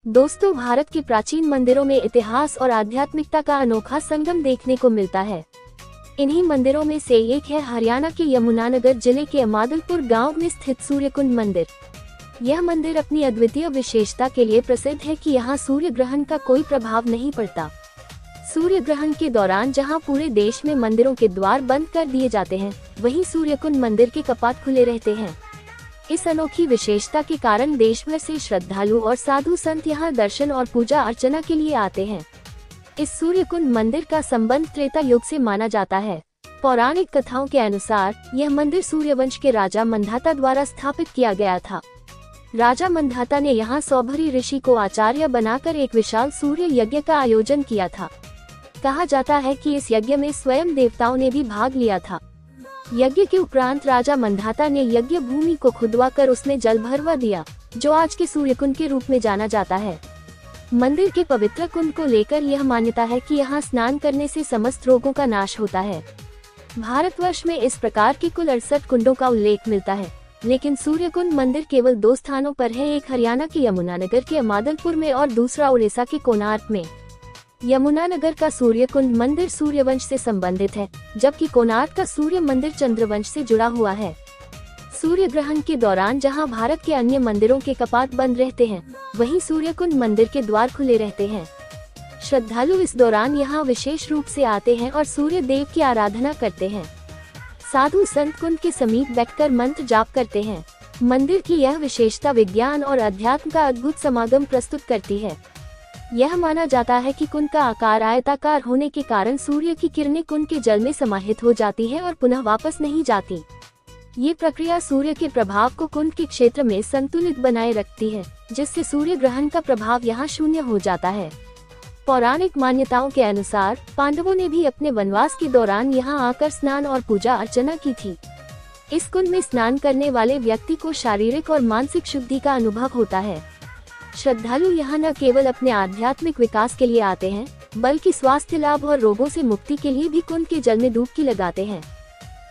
दोस्तों, भारत के प्राचीन मंदिरों में इतिहास और आध्यात्मिकता का अनोखा संगम देखने को मिलता है। इन्हीं मंदिरों में से एक है हरियाणा के यमुनानगर जिले के अमादलपुर गांव में स्थित सूर्यकुंड मंदिर। यह मंदिर अपनी अद्वितीय विशेषता के लिए प्रसिद्ध है कि यहाँ सूर्य ग्रहण का कोई प्रभाव नहीं पड़ता। सूर्य ग्रहण के दौरान जहाँ पूरे देश में मंदिरों के द्वार बंद कर दिए जाते हैं, वहीं सूर्यकुंड मंदिर के कपाट खुले रहते हैं। इस अनोखी विशेषता के कारण देश भर से श्रद्धालु और साधु संत यहाँ दर्शन और पूजा अर्चना के लिए आते हैं। इस सूर्यकुंड मंदिर का संबंध त्रेता युग से माना जाता है। पौराणिक कथाओं के अनुसार यह मंदिर सूर्यवंश के राजा मंधाता द्वारा स्थापित किया गया था। राजा मंधाता ने यहाँ सौभरी ऋषि को आचार्य बनाकर एक विशाल सूर्य यज्ञ का आयोजन किया था। कहा जाता है कि इस यज्ञ में स्वयं देवताओं ने भी भाग लिया था। यज्ञ के उपरांत राजा मंधाता ने यज्ञ भूमि को खुदवाकर उसमें जल भरवा दिया, जो आज के सूर्यकुंड के रूप में जाना जाता है। मंदिर के पवित्र कुंड को लेकर यह मान्यता है कि यहाँ स्नान करने से समस्त रोगों का नाश होता है। भारतवर्ष में इस प्रकार के कुल 68 कुंडों का उल्लेख मिलता है, लेकिन सूर्यकुंड मंदिर केवल 2 स्थानों पर है। एक हरियाणा के यमुनानगर के अमादलपुर में और दूसरा उड़ीसा के कोणार्क में। यमुनानगर का सूर्यकुंड मंदिर सूर्यवंश से संबंधित है, जबकि कोणार्क का सूर्य मंदिर चंद्रवंश से जुड़ा हुआ है। सूर्य ग्रहण के दौरान जहां भारत के अन्य मंदिरों के कपाट बंद रहते हैं, वहीं सूर्यकुंड मंदिर के द्वार खुले रहते हैं। श्रद्धालु इस दौरान यहां विशेष रूप से आते हैं और सूर्य देव की आराधना करते हैं। साधु संत कुंड के समीप बैठकर मंत्र जाप करते हैं। मंदिर की यह विशेषता विज्ञान और अध्यात्म का अद्भुत समागम प्रस्तुत करती है। यह माना जाता है कि कुंड का आकार आयताकार होने के कारण सूर्य की किरणें कुंड के जल में समाहित हो जाती है और पुनः वापस नहीं जाती। ये प्रक्रिया सूर्य के प्रभाव को कुंड के क्षेत्र में संतुलित बनाए रखती है, जिससे सूर्य ग्रहण का प्रभाव यहाँ शून्य हो जाता है। पौराणिक मान्यताओं के अनुसार पांडवों ने भी अपने वनवास के दौरान यहाँ आकर स्नान और पूजा अर्चना की थी। इस कुंड में स्नान करने वाले व्यक्ति को शारीरिक और मानसिक शुद्धि का अनुभव होता है। श्रद्धालु यहाँ न केवल अपने आध्यात्मिक विकास के लिए आते हैं, बल्कि स्वास्थ्य लाभ और रोगों से मुक्ति के लिए भी कुंड के जल में डुबकी लगाते हैं।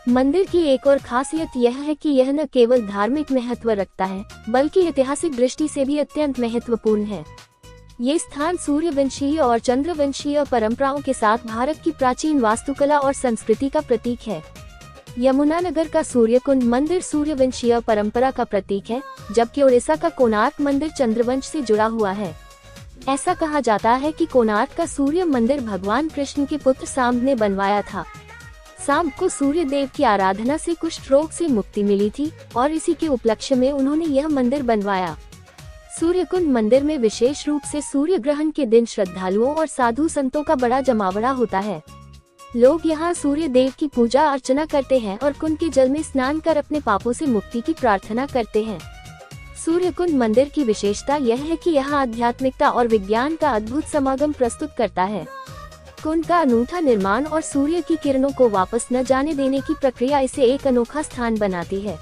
मंदिर की एक और खासियत यह है कि यह न केवल धार्मिक महत्व रखता है, बल्कि ऐतिहासिक दृष्टि से भी अत्यंत महत्वपूर्ण है। ये स्थान सूर्यवंशीय और चंद्रवंशीय परंपराओं के साथ भारत की प्राचीन वास्तुकला और संस्कृति का प्रतीक है। यमुनानगर का सूर्यकुंड मंदिर सूर्यवंशीय परंपरा का प्रतीक है, जबकि उड़ीसा का कोणार्क मंदिर चंद्रवंश से जुड़ा हुआ है। ऐसा कहा जाता है कि कोणार्क का सूर्य मंदिर भगवान कृष्ण के पुत्र सांब ने बनवाया था। सांब को सूर्य देव की आराधना से कुष्ठ रोग से मुक्ति मिली थी और इसी के उपलक्ष्य में उन्होंने यह मंदिर बनवाया। सूर्यकुंड मंदिर में विशेष रूप से सूर्य ग्रहण के दिन श्रद्धालुओं और साधु संतों का बड़ा जमावड़ा होता है। लोग यहाँ सूर्य देव की पूजा अर्चना करते हैं और कुंड के जल में स्नान कर अपने पापों से मुक्ति की प्रार्थना करते हैं। सूर्यकुंड मंदिर की विशेषता यह है कि यह आध्यात्मिकता और विज्ञान का अद्भुत समागम प्रस्तुत करता है। कुंड का अनूठा निर्माण और सूर्य की किरणों को वापस न जाने देने की प्रक्रिया इसे एक अनोखा स्थान बनाती है।